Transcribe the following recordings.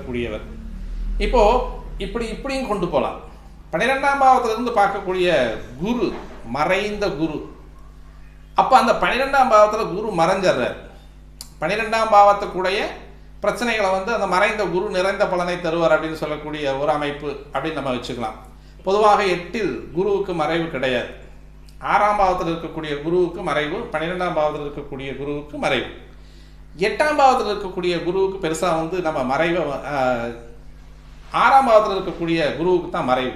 கூடியவர். இப்போ இப்படியும் கொண்டு போகலாம். 12ஆம் பாவத்திலிருந்து பார்க்கக்கூடிய குரு, மறைந்த குரு. அப்போ அந்த 12ஆம் பாவத்தில் குரு மறைஞ்சிடுறார். 12ஆம் பாவத்துக்குடைய பிரச்சனைகளை அந்த மறைந்த குரு நிறைந்த பலனை தருவார் அப்படின்னு சொல்லக்கூடிய ஒரு அமைப்பு அப்படின்னு நம்ம வச்சுக்கலாம். பொதுவாக 8இல் குருவுக்கு மறைவு கிடையாது. 6ஆம் பாவத்தில் இருக்கக்கூடிய குருவுக்கு மறைவு, 12ஆம் பாவத்தில் இருக்கக்கூடிய குருவுக்கு மறைவு. 8ஆம் பாவத்தில் இருக்கக்கூடிய குருவுக்கு பெருசாக நம்ம மறைவை 6ஆம் பாவத்தில் இருக்கக்கூடிய குருவுக்கு தான் மறைவு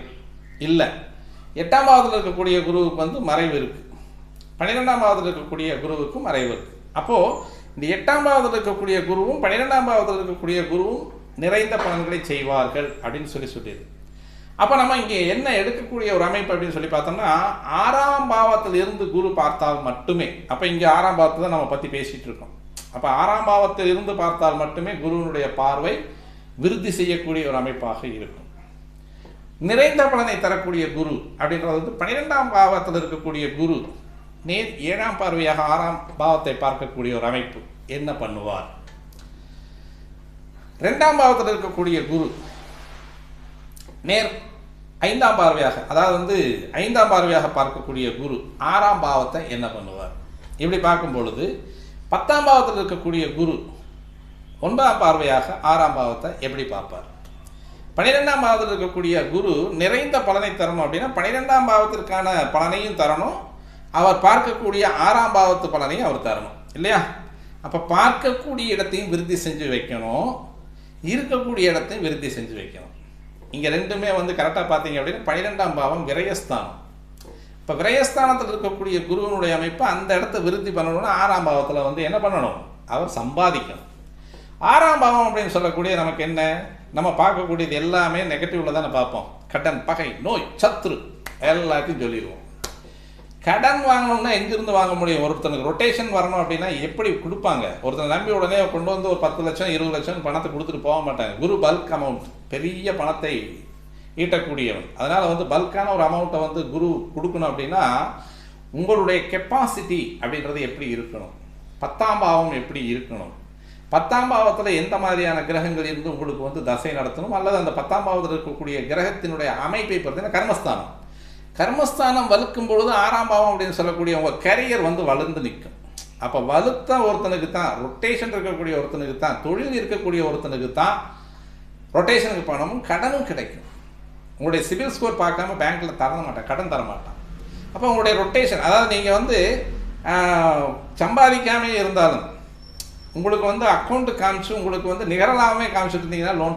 இல்லை. 8ஆம் பாவத்தில் இருக்கக்கூடிய குருவுக்கு மறைவு இருக்குது. 12ஆம் பாவத்தில் இருக்கக்கூடிய குருவுக்கு மறைவு இருக்குது. அப்போது இந்த 8ஆம் பாவத்தில் இருக்கக்கூடிய குருவும் 12ஆம் பாவத்தில் இருக்கக்கூடிய குருவும் நிறைந்த பலன்களை செய்வார்கள் அப்படின்னு சொல்லியது. அப்போ நம்ம இங்கே என்ன எடுக்கக்கூடிய ஒரு அமைப்பு அப்படின்னு சொல்லி பார்த்தோம்னா, 6ஆம் பாவத்தில் இருந்து குரு பார்த்தால் மட்டுமே, அப்போ இங்கே 6ஆம் பாவத்தை தான் நம்ம பற்றி பேசிகிட்டு இருக்கோம். அப்போ 6ஆம் பாவத்தில் இருந்து பார்த்தால் மட்டுமே குருவினுடைய பார்வை விருத்தி செய்யக்கூடிய ஒரு அமைப்பாக இருக்கும். நிறைந்த பலனை தரக்கூடிய குரு அப்படின்றது 12ஆம் பாவத்தில் இருக்கக்கூடிய குரு நேர் 7ஆம் பார்வையாக 6ஆம் பாவத்தை பார்க்கக்கூடிய ஒரு அமைப்பு என்ன பண்ணுவார்? 2ஆம் பாவத்தில் இருக்கக்கூடிய குரு நேர் 5ஆம் பார்வையாக, அதாவது 5ஆம் பார்வையாக பார்க்கக்கூடிய குரு 6ஆம் பாவத்தை என்ன பண்ணுவார்? இப்படி பார்க்கும் பொழுது 10ஆம் பாவத்தில் இருக்கக்கூடிய குரு 9ஆம் பார்வையாக 6ஆம் பாவத்தை எப்படி பார்ப்பார்? 12ஆம் பாவத்தில் இருக்கக்கூடிய குரு நிறைந்த பலனை தரணும் அப்படின்னா 12ஆம் பாவத்திற்கான பலனையும் தரணும், அவர் பார்க்கக்கூடிய 6ஆம் பாவத்து பலனையும் அவர் தரணும் இல்லையா? அப்போ பார்க்கக்கூடிய இடத்தையும் விருத்தி செஞ்சு வைக்கணும், இருக்கக்கூடிய இடத்தையும் விருத்தி செஞ்சு வைக்கணும். இங்கே ரெண்டுமே கரெக்டாக பார்த்தீங்க அப்படின்னா 12ஆம் பாவம் விரயஸ்தானம். இப்போ விரயஸ்தானத்தில் இருக்கக்கூடிய குருவனுடைய அமைப்பு அந்த இடத்த விருத்தி பண்ணணும்னா 6ஆம் பாவத்தில் என்ன பண்ணணும்? அவர் சம்பாதிக்கணும். 6ஆம் பாவம் அப்படின்னு சொல்லக்கூடிய நமக்கு என்ன, நம்ம பார்க்கக்கூடியது எல்லாமே நெகட்டிவ்ல தானே பார்ப்போம். கடன், பகை, நோய், சத்ரு எல்லாத்தையும் சொல்லிடுவோம். கடன் வாங்கணும்னா எங்கிருந்து வாங்க முடியும்? ஒருத்தனுக்கு ரொட்டேஷன் வரணும் அப்படின்னா எப்படி கொடுப்பாங்க? ஒருத்தனை நம்பி உடனே கொண்டு ஒரு 10 லட்சம் 20 லட்சம் பணத்தை கொடுத்துட்டு போக மாட்டாங்க. குரு பல்க் அமௌண்ட், பெரிய பணத்தை ஈட்டக்கூடியவன். அதனால் பல்கான ஒரு அமௌண்ட்டை குரு கொடுக்கணும் அப்படின்னா உங்களுடைய கெப்பாசிட்டி அப்படின்றது எப்படி இருக்கணும், 10ஆம் பாவம் எப்படி இருக்கணும், 10ஆம் பாவத்தில் எந்த மாதிரியான கிரகங்கள் இருந்து உங்களுக்கு தசை நடத்தணும், அல்லது அந்த 10ஆம் பாவத்தில் இருக்கக்கூடிய கிரகத்தினுடைய அமைப்பை பார்த்தீங்கன்னா கர்மஸ்தானம். கர்மஸ்தானம் வலுக்கும் பொழுது 6ஆம் பாவம் அப்படின்னு சொல்லக்கூடிய உங்கள் கரியர் வலுந்து நிற்கும். அப்போ வலுத்த ஒருத்தனுக்கு தான், ரொட்டேஷன் இருக்கக்கூடிய ஒருத்தனுக்கு தான், தொழில் இருக்கக்கூடிய ஒருத்தனுக்கு தான் ரொட்டேஷனுக்கு பணமும் கடனும் கிடைக்கும். உங்களுடைய சிபில் ஸ்கோர் பார்க்காம பேங்க்கில் தர மாட்டான், கடன் தர மாட்டான். அப்போ உங்களுடைய ரொட்டேஷன், அதாவது நீங்கள் சம்பாதிக்காமே இருந்தாலும் உங்களுக்கு அக்கௌண்ட்டு காமிச்சு உங்களுக்கு நிகர லாபமே காமிச்சுட்டு இருந்தீங்கன்னா லோன்